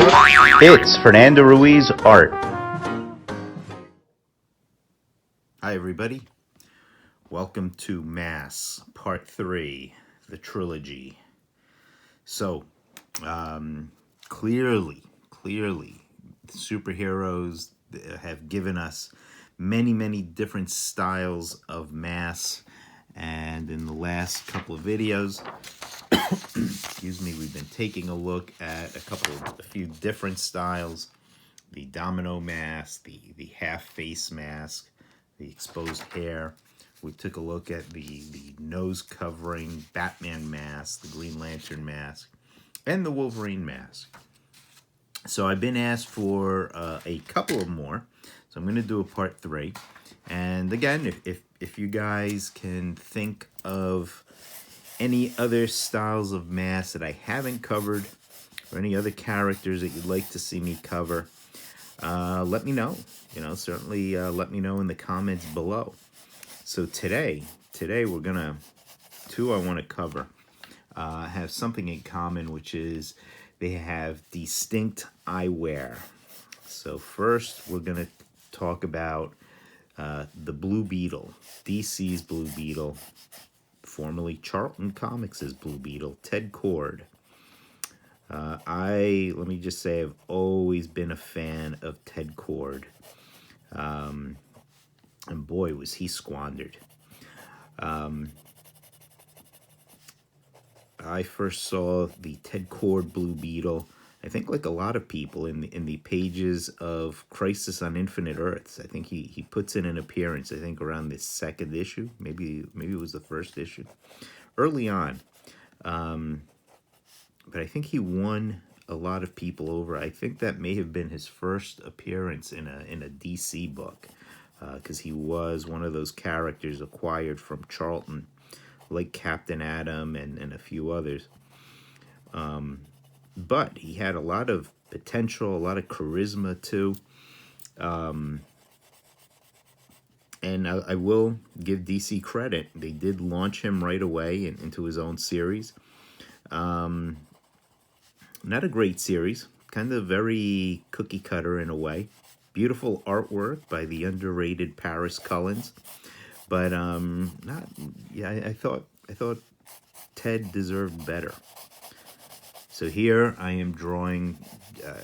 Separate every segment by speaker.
Speaker 1: It's Fernando Ruiz Art.
Speaker 2: Hi everybody, welcome to Mass Part 3, the trilogy. So, clearly, superheroes have given us many different styles of mass, and in the last couple of videos, excuse me, we've been taking a look at a few different styles. The domino mask, the half face mask, the exposed hair. We took a look at the nose covering Batman mask, the Green Lantern mask, and the Wolverine mask. So I've been asked for a couple of more, so I'm going to do a part 3. And again, if you guys can think of any other styles of masks that I haven't covered, or any other characters that you'd like to see me cover, let me know. Certainly let me know in the comments below. So today we're gonna, two I want to cover have something in common, which is they have distinct eyewear. So first we're gonna talk about the Blue Beetle, DC's Blue Beetle, formerly Charlton Comics' Blue Beetle, Ted Kord. Let me just say, I've always been a fan of Ted Kord. And boy, was he squandered. I first saw the Ted Kord Blue Beetle, I think like a lot of people, in the pages of Crisis on Infinite Earths. I think he puts in an appearance, I think around the second issue. Maybe it was the first issue. Early on. But I think he won a lot of people over. I think that may have been his first appearance in a DC book, because he was one of those characters acquired from Charlton, like Captain Atom and a few others. But he had a lot of potential, a lot of charisma too. And I will give DC credit. They did launch him right away into his own series. Not a great series, kind of very cookie cutter in a way. Beautiful artwork by the underrated Paris Cullins, but I thought Ted deserved better. So here I am drawing,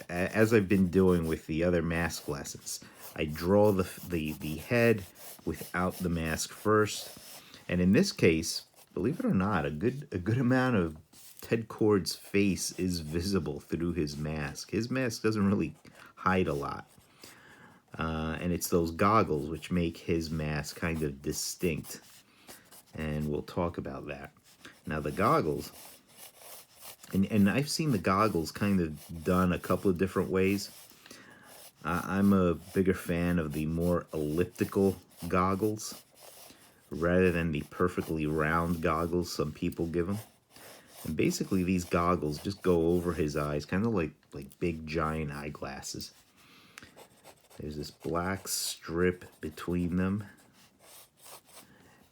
Speaker 2: as I've been doing with the other mask lessons. I draw the head without the mask first, and in this case, believe it or not, a good amount of Ted Kord's face is visible through his mask. His mask doesn't really hide a lot. And it's those goggles which make his mask kind of distinct. And we'll talk about that. Now the goggles, and I've seen the goggles kind of done a couple of different ways. I'm a bigger fan of the more elliptical goggles rather than the perfectly round goggles some people give him. And basically these goggles just go over his eyes, kind of like big giant eyeglasses. There's this black strip between them.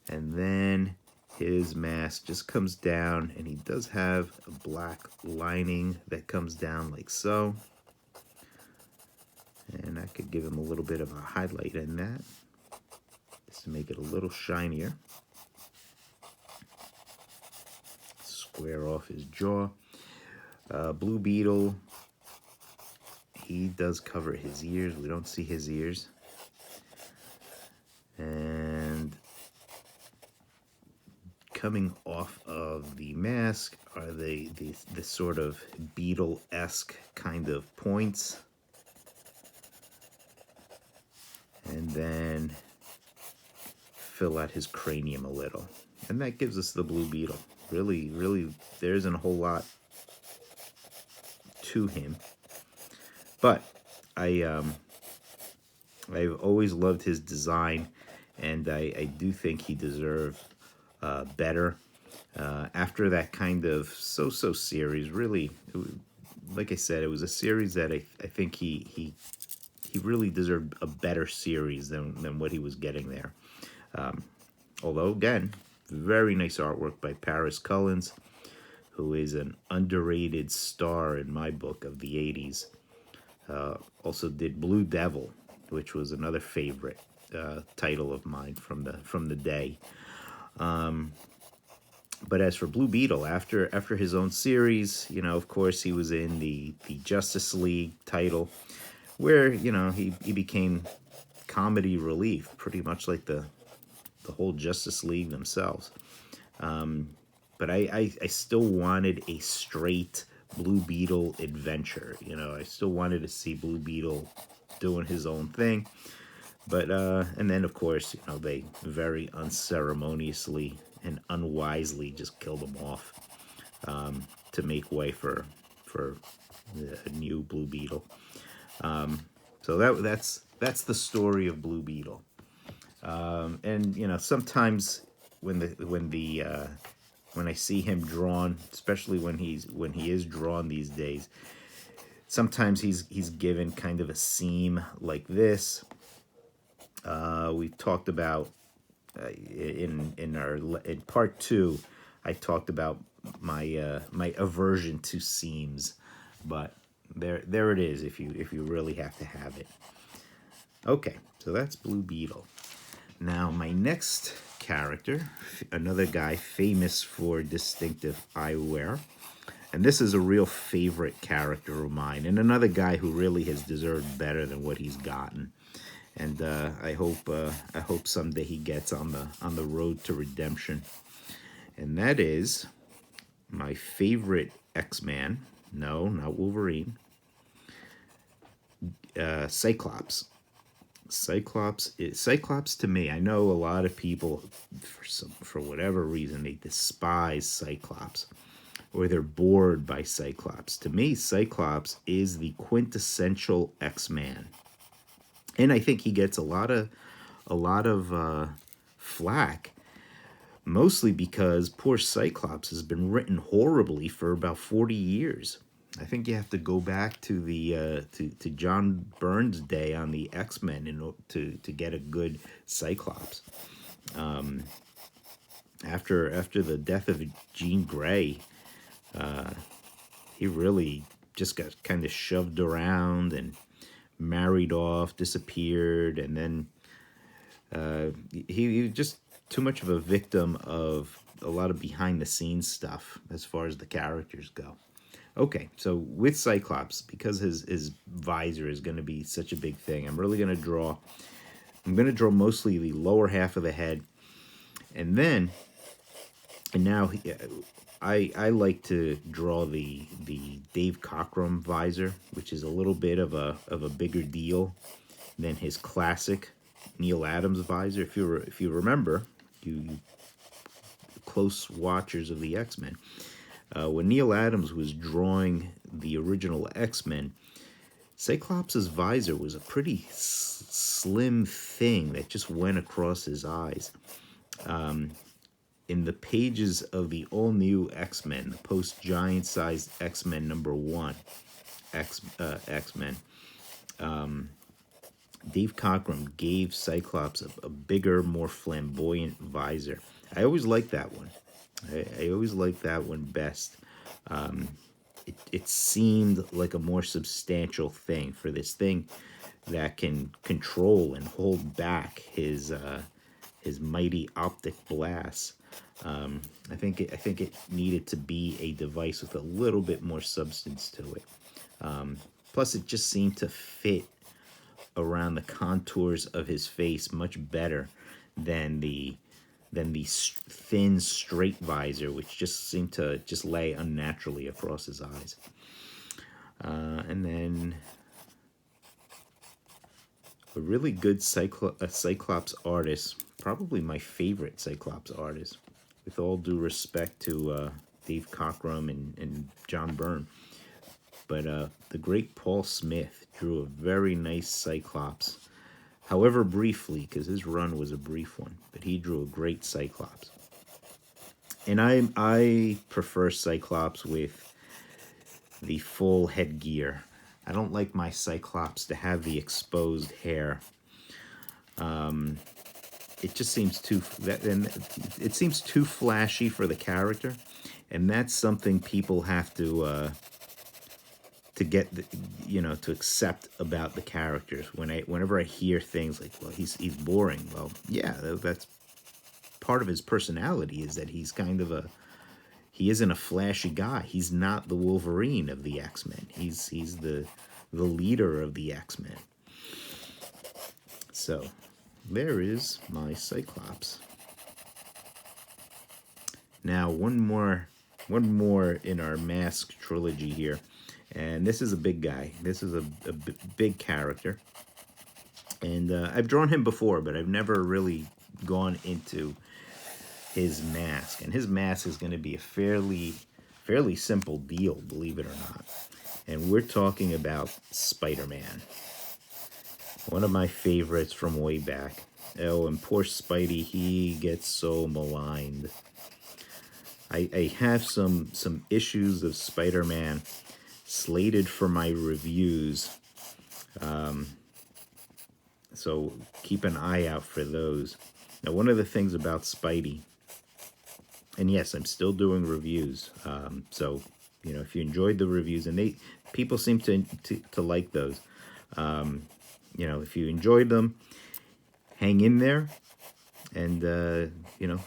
Speaker 2: And then his mask just comes down, and he does have a black lining that comes down like so. And I could give him a little bit of a highlight in that, just to make it a little shinier. Square off his jaw. Blue Beetle, he does cover his ears. We don't see his ears. And coming off of the mask are the sort of Beetle-esque kind of points. And then fill out his cranium a little. And that gives us the Blue Beetle. Really, there isn't a whole lot to him, but I've always loved his design, and I do think he deserved better. After that kind of so-so series, really, like I said, it was a series that I think he really deserved a better series than what he was getting there. Although, again, very nice artwork by Paris Cullins, who is an underrated star in my book of the 80s. Also did Blue Devil, which was another favorite title of mine from the day. But as for Blue Beetle, after his own series, you know, of course, he was in the Justice League title, where, you know, he became comedy relief, pretty much like the whole Justice League themselves. But I still wanted a straight Blue Beetle adventure. You know, I still wanted to see Blue Beetle doing his own thing. But, and then, of course, you know, they very unceremoniously and unwisely just killed him off to make way for the new Blue Beetle. So that's the story of Blue Beetle. And, you know, sometimes when I see him drawn, especially when he is drawn these days, sometimes he's given kind of a seam like this. We talked about in part 2, I talked about my my aversion to seams, but there it is if you really have to have it. Okay, so that's Blue Beetle. Now my next character, another guy famous for distinctive eyewear, and this is a real favorite character of mine, and another guy who really has deserved better than what he's gotten. And I hope someday he gets on the road to redemption. And that is my favorite X-Man. No, not Wolverine. Cyclops. Cyclops to me, I know a lot of people, for whatever reason, they despise Cyclops, or they're bored by Cyclops. To me, Cyclops is the quintessential X-Man. And I think he gets a lot of flack, mostly because poor Cyclops has been written horribly for about 40 years. I think you have to go back to the to John Byrne's day on the X-Men to get a good Cyclops. After the death of Jean Grey, he really just got kind of shoved around and married off, disappeared, and then he was just too much of a victim of a lot of behind-the-scenes stuff as far as the characters go. Okay, so with Cyclops, because his visor is going to be such a big thing, I'm going to draw mostly the lower half of the head, and now I like to draw the Dave Cockrum visor, which is a little bit of a bigger deal than his classic Neil Adams visor. If you remember, you close watchers of the X-Men, when Neil Adams was drawing the original X-Men, Cyclops' visor was a pretty slim thing that just went across his eyes. In the pages of the all-new X-Men, the post-giant-sized X-Men #1 X-Men, Dave Cockrum gave Cyclops a bigger, more flamboyant visor. I always liked that one. I always liked that one best. It seemed like a more substantial thing for this thing that can control and hold back his mighty optic blasts. I think it needed to be a device with a little bit more substance to it. Plus, it just seemed to fit around the contours of his face much better than the thin, straight visor, which just seemed to just lay unnaturally across his eyes. And then a really good Cyclops artist, probably my favorite Cyclops artist, with all due respect to Dave Cockrum and John Byrne. But the great Paul Smith drew a very nice Cyclops, however briefly, because his run was a brief one, but he drew a great Cyclops. And I prefer Cyclops with the full headgear. I don't like my Cyclops to have the exposed hair. It just seems too flashy for the character, And that's something people have to get, to accept about the characters. Whenever I hear things like, well, he's boring. Well, yeah, that's part of his personality, is that he's kind of he isn't a flashy guy. He's not the Wolverine of the X-Men. He's the leader of the X-Men. So there is my Cyclops. Now one more in our Mask trilogy here, and this is a big guy. This is a big character, and I've drawn him before, but I've never really gone into his mask. And his mask is going to be a fairly simple deal, believe it or not. And we're talking about Spider-Man, one of my favorites from way back. Oh, and poor Spidey, he gets so maligned. I have some issues of Spider-Man slated for my reviews, so keep an eye out for those. Now, one of the things about Spidey, and yes, I'm still doing reviews, so if you enjoyed the reviews, and people seem to like those, if you enjoyed them, hang in there. And,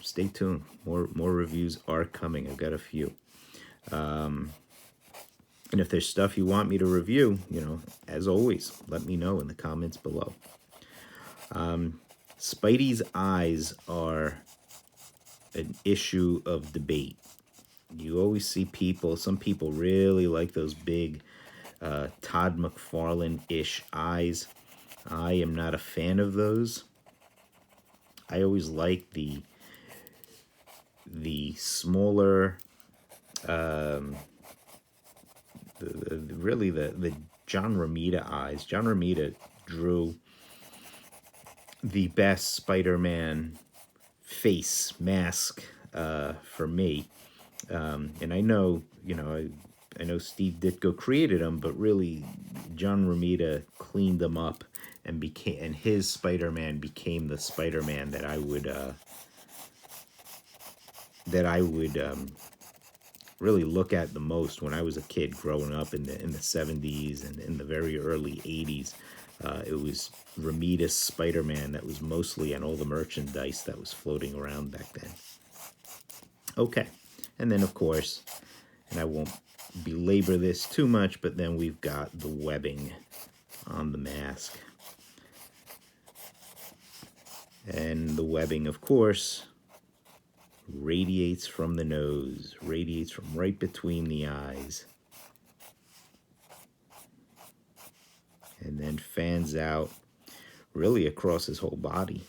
Speaker 2: stay tuned. More reviews are coming. I've got a few. And if there's stuff you want me to review, as always, let me know in the comments below. Spidey's eyes are an issue of debate. You always see some people really like those big Todd McFarlane-ish eyes. I am not a fan of those. I always like the smaller, the John Romita eyes. John Romita drew the best Spider-Man face mask for me, and I know I know Steve Ditko created them, but really John Romita cleaned them up. And his Spider-Man became the Spider-Man that I would really look at the most when I was a kid growing up in the 70s and in the very early 80s. It was Romita's Spider-Man that was mostly on all the merchandise that was floating around back then. Okay, and then of course, and I won't belabor this too much, but then we've got the webbing on the mask. And the webbing, of course, radiates from the nose, radiates from right between the eyes, and then fans out really across his whole body.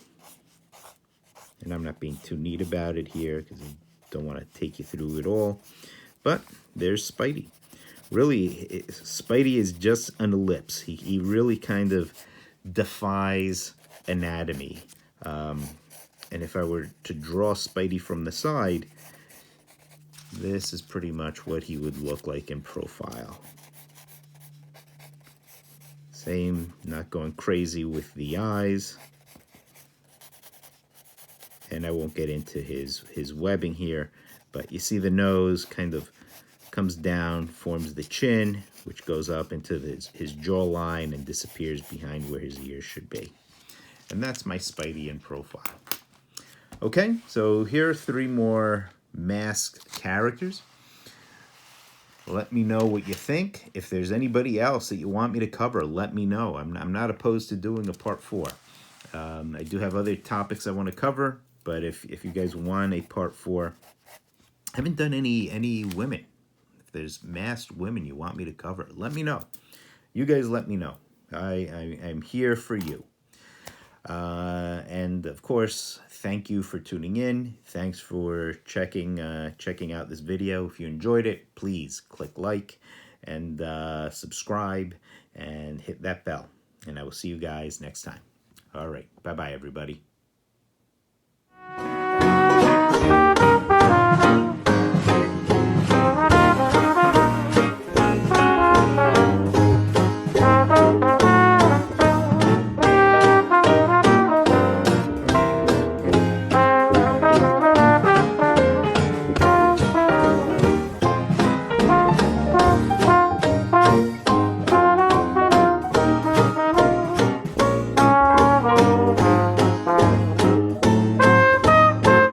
Speaker 2: And I'm not being too neat about it here because I don't want to take you through it all. But there's Spidey. Really, Spidey is just an ellipse. He really kind of defies anatomy. And if I were to draw Spidey from the side, this is pretty much what he would look like in profile. Same, not going crazy with the eyes. And I won't get into his webbing here, but you see the nose kind of comes down, forms the chin, which goes up into his jawline and disappears behind where his ears should be. And that's my Spidey in profile. Okay, so here are 3 more masked characters. Let me know what you think. If there's anybody else that you want me to cover, let me know. I'm not opposed to doing a part 4. I do have other topics I want to cover, but if you guys want a part 4, I haven't done any women. If there's masked women you want me to cover, let me know. You guys let me know. I'm here for you. And of course, thank you for tuning in. Thanks for checking out this video. If you enjoyed it, please click like and subscribe and hit that bell. And I will see you guys next time. All right. Bye-bye, everybody.